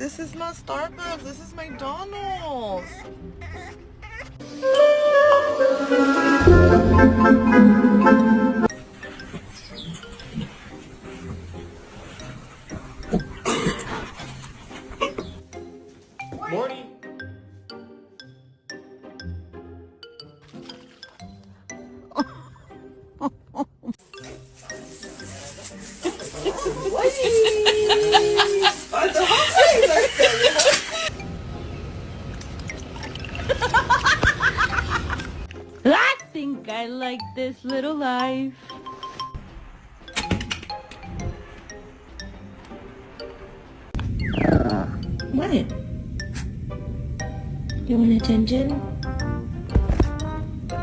This is not Starbucks. This is McDonald's. Morning. I think I like this little life. What? You want attention?